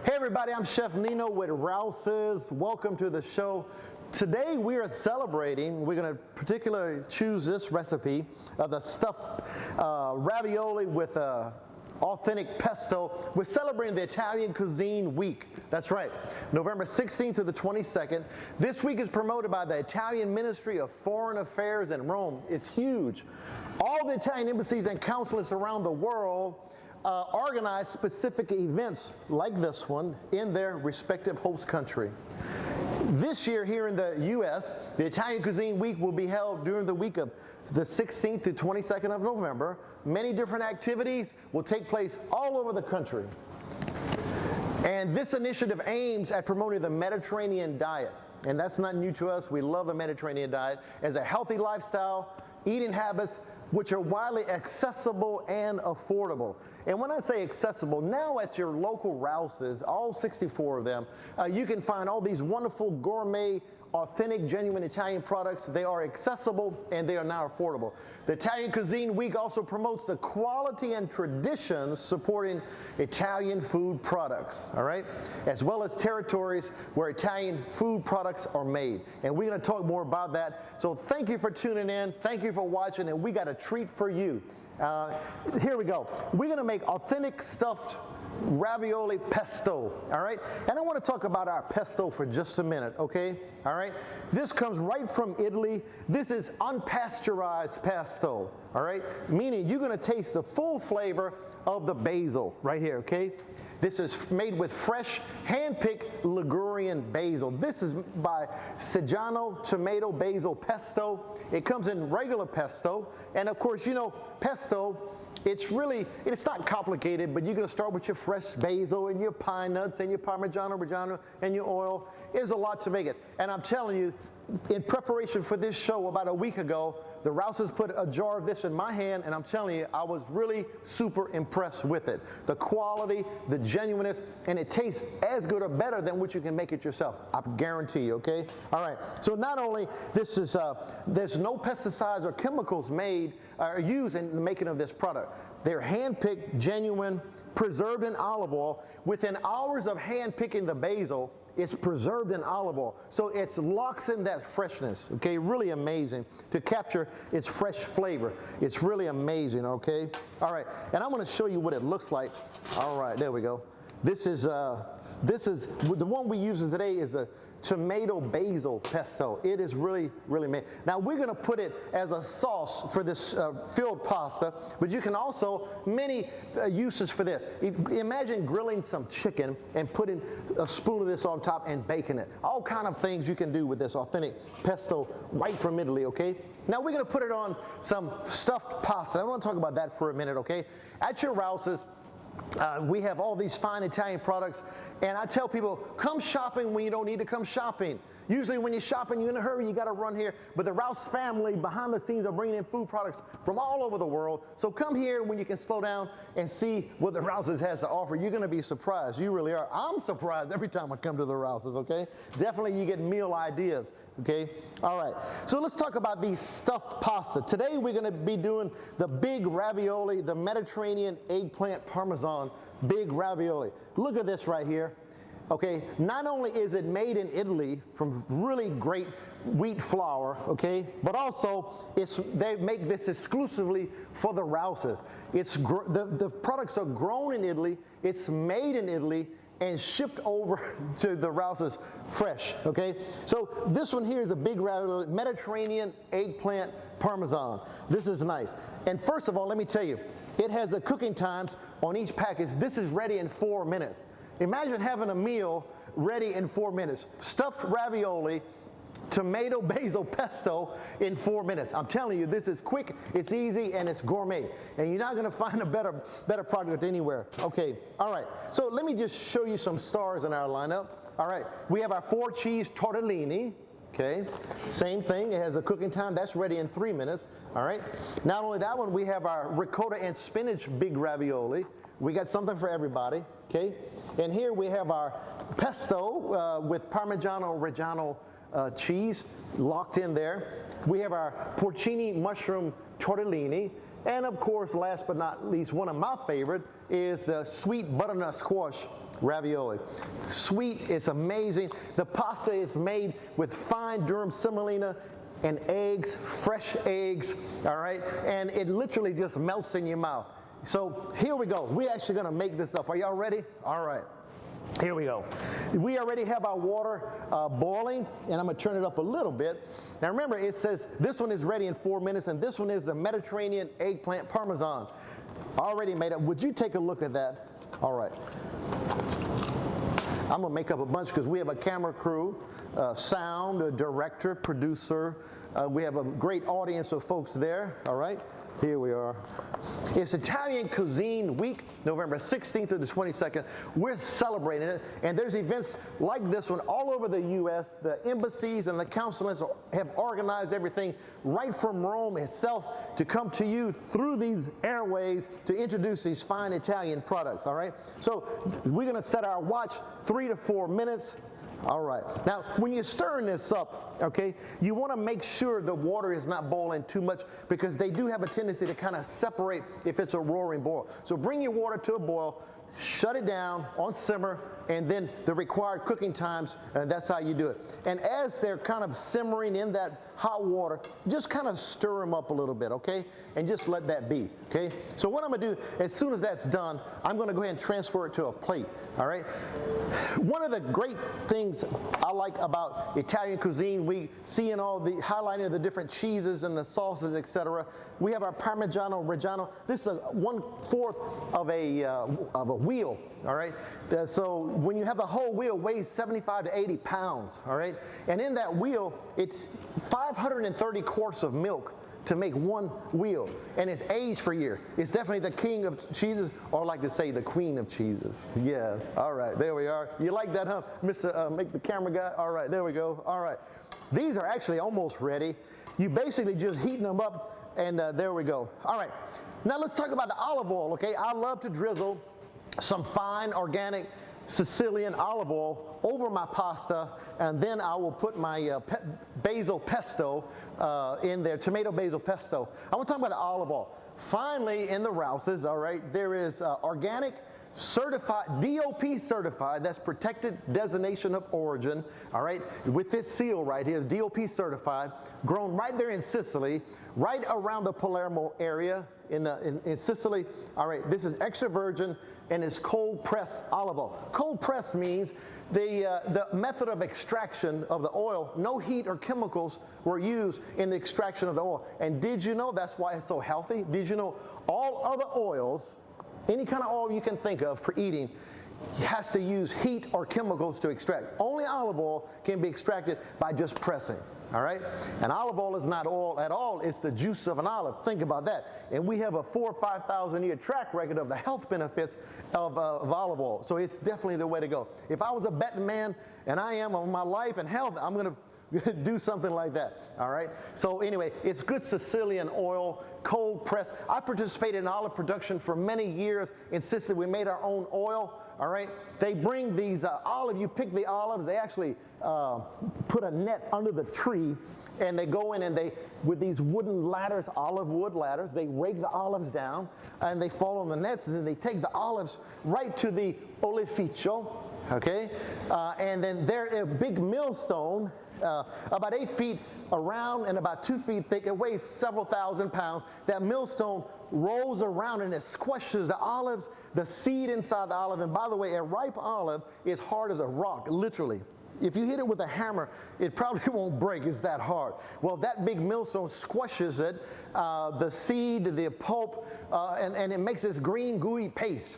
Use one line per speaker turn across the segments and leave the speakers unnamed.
Hey everybody, I'm Chef Nino with Rouses. Welcome to the show. Today we are celebrating, we're going to particularly choose this recipe of the stuffed ravioli with authentic pesto. We're celebrating the Italian Cuisine Week. That's right, November 16th to the 22nd. This week is promoted by the Italian Ministry of Foreign Affairs in Rome. It's huge. All the Italian embassies and consulates around the world organize specific events like this one in their respective host country. This year here in the U.S., the Italian Cuisine Week will be held during the week of the 16th to 22nd of November. Many different activities will take place all over the country. And this initiative aims at promoting the Mediterranean diet. And that's not new to us. We love the Mediterranean diet as a healthy lifestyle, eating habits, which are widely accessible and affordable. And when I say accessible, now at your local Rouses, all 64 of them, you can find all these wonderful gourmet, authentic, genuine Italian products. They are accessible and they are now affordable. The Italian Cuisine Week also promotes the quality and traditions supporting Italian food products, all right? As well as territories where Italian food products are made. And we're gonna talk more about that. So thank you for tuning in, thank you for watching, and we got a treat for you. Here we go. We're gonna make authentic stuffed ravioli pesto, all right? And I want to talk about our pesto for just a minute, okay? All right? This comes right from Italy. This is unpasteurized pesto, all right? Meaning you're going to taste the full flavor of the basil right here, okay? This is made with fresh, hand-picked Ligurian basil. This is by Seggiano tomato basil pesto. It comes in regular pesto, and of course, you know, pesto, it's not complicated, but you're going to start with your fresh basil and your pine nuts and your Parmigiano-Reggiano and your oil. There's a lot to make it. And I'm telling you, in preparation for this show about a week ago, the Rouses put a jar of this in my hand, and I'm telling you, I was really super impressed with it. The quality, the genuineness, and it tastes as good or better than what you can make it yourself. I guarantee you, okay? All right, so not only this is, there's no pesticides or chemicals made or used in the making of this product. They're hand-picked, genuine, preserved in olive oil. Within hours of hand-picking the basil, it's preserved in olive oil. So it locks in that freshness, okay? Really amazing to capture its fresh flavor. It's really amazing, okay? All right, and I'm gonna show you what it looks like. All right, there we go. This is the one we use today is a tomato basil pesto. It is really, really made. Now we're gonna put it as a sauce for this filled pasta, but you can also, many uses for this. Imagine grilling some chicken and putting a spoon of this on top and baking it. All kind of things you can do with this authentic pesto right from Italy, okay? Now we're gonna put it on some stuffed pasta. I wanna talk about that for a minute, okay? At your Rouses, we have all these fine Italian products, and I tell people, come shopping when you don't need to come shopping. Usually when you're shopping, you're in a hurry, you gotta run here. But the Rouse family behind the scenes are bringing in food products from all over the world. So come here when you can slow down and see what the Rouses has to offer. You're gonna be surprised, you really are. I'm surprised every time I come to the Rouses, okay? Definitely you get meal ideas, okay? All right, so let's talk about these stuffed pasta. Today we're gonna be doing the big ravioli, the Mediterranean eggplant parmesan big ravioli. Look at this right here. Okay, not only is it made in Italy from really great wheat flour, okay, but also they make this exclusively for the Rouses. The products are grown in Italy, it's made in Italy, and shipped over to the Rouses fresh, okay? So this one here is a big ravioli, Mediterranean eggplant parmesan. This is nice. And first of all, let me tell you, it has the cooking times on each package. This is ready in 4 minutes. Imagine having a meal ready in 4 minutes. Stuffed ravioli, tomato basil pesto in 4 minutes. I'm telling you, this is quick, it's easy, and it's gourmet. And you're not gonna find a better product anywhere. Okay, all right. So let me just show you some stars in our lineup. All right, we have our 4-cheese tortellini. Okay, same thing, it has a cooking time, that's ready in 3 minutes, all right? Not only that one, we have our ricotta and spinach big ravioli. We got something for everybody, okay? And here we have our pesto with Parmigiano-Reggiano cheese locked in there. We have our porcini mushroom tortellini. And of course, last but not least, one of my favorite is the sweet butternut squash ravioli. Sweet, it's amazing. The pasta is made with fine durum semolina and eggs, fresh eggs, all right? And it literally just melts in your mouth. So here we go. We're actually gonna make this up. Are y'all ready? All right. Here we go. We already have our water boiling, and I'm gonna turn it up a little bit. Now remember, it says this one is ready in 4 minutes, and this one is the Mediterranean eggplant Parmesan. Already made up. Would you take a look at that? All right. I'm gonna make up a bunch because we have a camera crew, sound, a director, producer. We have a great audience of folks there, all right? Here we are. It's Italian Cuisine Week, November 16th to the 22nd. We're celebrating it, and there's events like this one all over the U.S. The embassies and the consulates have organized everything right from Rome itself to come to you through these airways to introduce these fine Italian products, all right? So we're gonna set our watch 3 to 4 minutes. All right. Now, when you're stirring this up, okay, you want to make sure the water is not boiling too much because they do have a tendency to kind of separate if it's a roaring boil. So bring your water to a boil, shut it down on simmer, and then the required cooking times, that's how you do it. And as they're kind of simmering in that hot water, just kind of stir them up a little bit, okay? And just let that be, okay? So what I'm gonna do, as soon as that's done, I'm gonna go ahead and transfer it to a plate, all right? One of the great things I like about Italian Cuisine Week, seeing all the highlighting of the different cheeses and the sauces, etc. We have our Parmigiano-Reggiano. This is 1/4 of a wheel, all right? So when you have the whole wheel, it weighs 75 to 80 pounds, all right? And in that wheel, it's 530 quarts of milk to make one wheel, and it's aged for a year. It's definitely the king of cheeses, or I like to say the queen of cheeses. Yes, all right, there we are. You like that, huh, Mr. Make the camera guy? All right, there we go, all right. These are actually almost ready. You basically just heating them up, and there we go. All right, now let's talk about the olive oil, okay? I love to drizzle some fine organic Sicilian olive oil over my pasta, and then I will put my basil pesto in there, tomato basil pesto. I want to talk about the olive oil. Finally, in the Rouses, all right, there is organic certified, DOP certified, that's protected designation of origin, all right, with this seal right here, DOP certified, grown right there in Sicily, right around the Palermo area in Sicily. All right, this is extra virgin and it's cold pressed olive oil. Cold press means the method of extraction of the oil, no heat or chemicals were used in the extraction of the oil. And did you know that's why it's so healthy? Did you know all other oils, any kind of oil you can think of for eating, has to use heat or chemicals to extract. Only olive oil can be extracted by just pressing, all right? And olive oil is not oil at all, it's the juice of an olive. Think about that. And we have a 4,000 or 5,000 year track record of the health benefits of olive oil. So it's definitely the way to go. If I was a betting man, and I am on my life and health, I'm gonna do something like that, all right? So anyway, it's good Sicilian oil, cold press. I participated in olive production for many years in Sicily. We made our own oil, all right? They bring these olives, you pick the olives, they actually put a net under the tree, and they go in and they, with these wooden ladders, olive wood ladders, they rake the olives down, and they fall on the nets, and then they take the olives right to the olificio, okay? And then there's a big millstone, about 8 feet around and about 2 feet thick. It weighs several thousand pounds. That millstone rolls around and it squishes the olives, the seed inside the olive. And by the way, a ripe olive is hard as a rock, literally. If you hit it with a hammer, it probably won't break. It's that hard. Well, that big millstone squishes it, the seed, the pulp, and it makes this green gooey paste.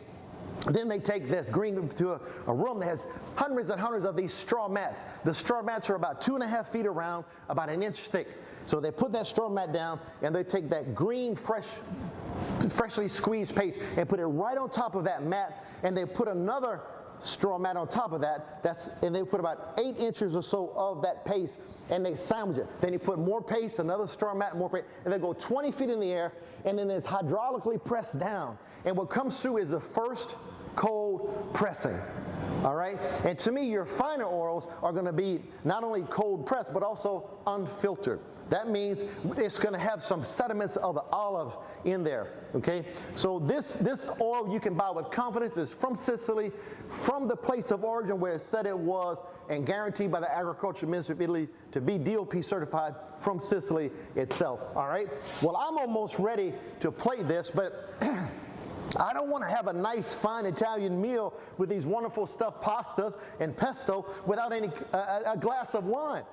Then they take this green to a room that has hundreds and hundreds of these straw mats. The straw mats are about 2.5 feet around, about 1 inch thick. So they put that straw mat down and they take that green, freshly squeezed paste and put it right on top of that mat, and they put another straw mat on top of that. And they put about 8 inches or so of that paste, and they sandwich it. Then you put more paste, another straw mat, more paste, and they go 20 feet in the air, and then it's hydraulically pressed down. And what comes through is the first cold pressing, all right? And to me, your finer oils are going to be not only cold pressed, but also unfiltered. That means it's going to have some sediments of the olive in there, okay? So this oil you can buy with confidence is from Sicily, from the place of origin where it said it was, and guaranteed by the Agriculture Ministry of Italy to be DOP certified from Sicily itself, all right? Well, I'm almost ready to plate this, but I don't want to have a nice, fine Italian meal with these wonderful stuffed pastas and pesto without a glass of wine.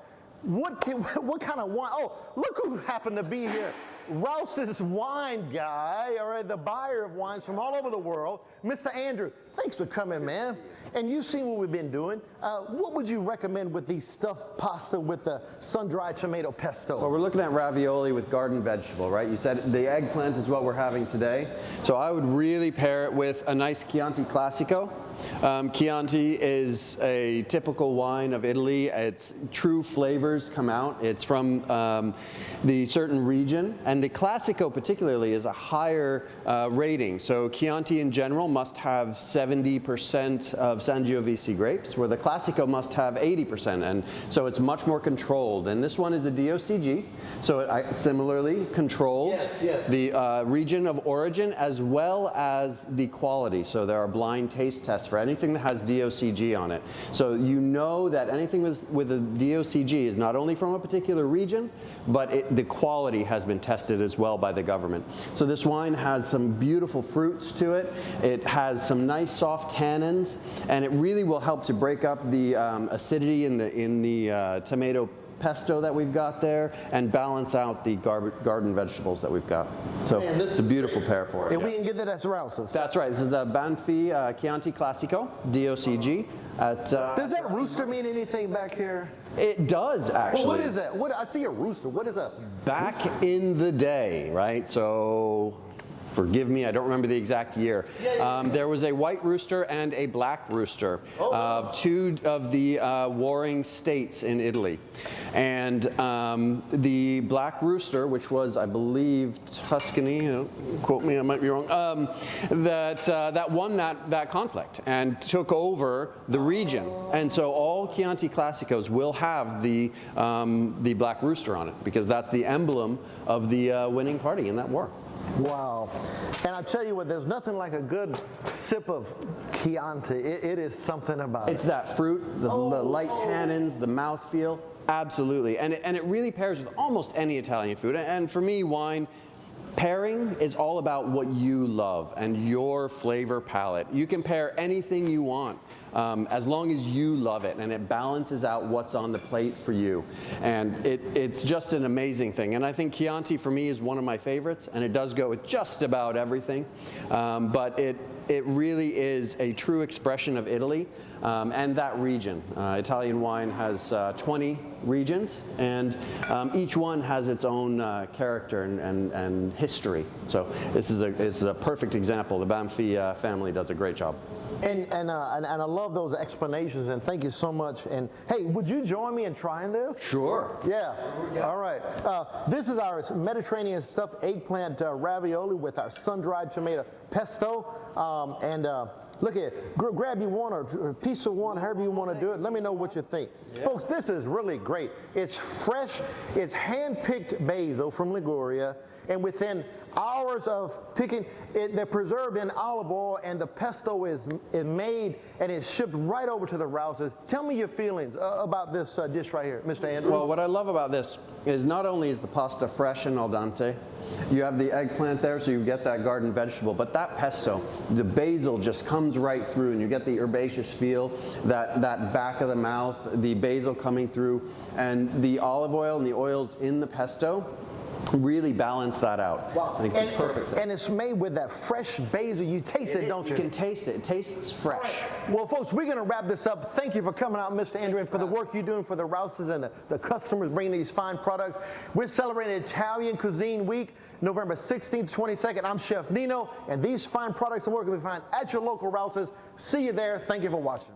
What kind of wine? Oh, look who happened to be here. Rouses wine guy, all right, the buyer of wines from all over the world, Mr. Andrew. Thanks for coming, man. And you've seen what we've been doing. What would you recommend with these stuffed pasta with the sun-dried tomato pesto?
Well, we're looking at ravioli with garden vegetable, right? You said the eggplant is what we're having today. So I would really pair it with a nice Chianti Classico. Chianti is a typical wine of Italy. Its true flavors come out. It's from the certain region, and the Classico particularly is a higher rating. So Chianti in general must have 70% of Sangiovese grapes, where the Classico must have 80%, and so it's much more controlled. And this one is a DOCG, so it similarly controls the region of origin as well as the quality. So there are blind taste tests for anything that has DOCG on it. So you know that anything with a DOCG is not only from a particular region, but the quality has been tested as well by the government. So this wine has some beautiful fruits to it. It has some nice soft tannins, and it really will help to break up the acidity in the tomato pesto that we've got there and balance out the garden vegetables that we've got. So it's a beautiful pair for it.
And we can get that at Rouses.
That's right. This is the Banfi Chianti Classico, DOCG.
Does that rooster mean anything back here?
It does, actually.
Well, what is that? I see a rooster. What is that?
Back in the day, right? So forgive me, I don't remember the exact year. There was a white rooster and a black rooster of two of the warring states in Italy. And the black rooster, which was, I believe, Tuscany, quote me, I might be wrong, that won that conflict and took over the region. And so all Chianti Classicos will have the black rooster on it, because that's the emblem of the winning party in that war.
Wow. And I'll tell you what, there's nothing like a good sip of Chianti. It is something about it.
It's that fruit, the light tannins, the mouthfeel. Absolutely. And it really pairs with almost any Italian food. And for me, wine pairing is all about what you love and your flavor palette. You can pair anything you want. As long as you love it and it balances out what's on the plate for you. And it's just an amazing thing. And I think Chianti for me is one of my favorites, and it does go with just about everything. But it really is a true expression of Italy and that region. Italian wine has 20 regions, and each one has its own character and history. So this is a perfect example. The Banfi family does a great job.
And I love those explanations, and thank you so much. And hey, would you join me in trying this?
Sure.
Yeah. All right. This is our Mediterranean stuffed eggplant ravioli with our sun-dried tomato pesto. Look at it. Grab you one or a piece of one, however you want to do it. Let me know what you think. Yeah. Folks, this is really great. It's fresh. It's hand-picked basil from Liguria. And within hours of picking, they're preserved in olive oil, and the pesto is made and it's shipped right over to the Rouses. Tell me your feelings about this dish right here, Mr. Andrew.
Well, what I love about this is not only is the pasta fresh and al dente, you have the eggplant there, so you get that garden vegetable, but that pesto, the basil just comes right through, and you get the herbaceous feel, that back of the mouth, the basil coming through, and the olive oil and the oils in the pesto really balance that out.
Wow.
I think it's perfect.
And it's made with that fresh basil. You taste it, don't you?
You can taste it. It tastes fresh.
Right. Well, folks, we're going to wrap this up. Thank you for coming out, Mr. Andrew, and for the work you're doing for the Rouses and the customers bringing these fine products. We're celebrating Italian Cuisine Week, November 16th, 22nd. I'm Chef Nino, and these fine products and work can be found at your local Rouses. See you there. Thank you for watching.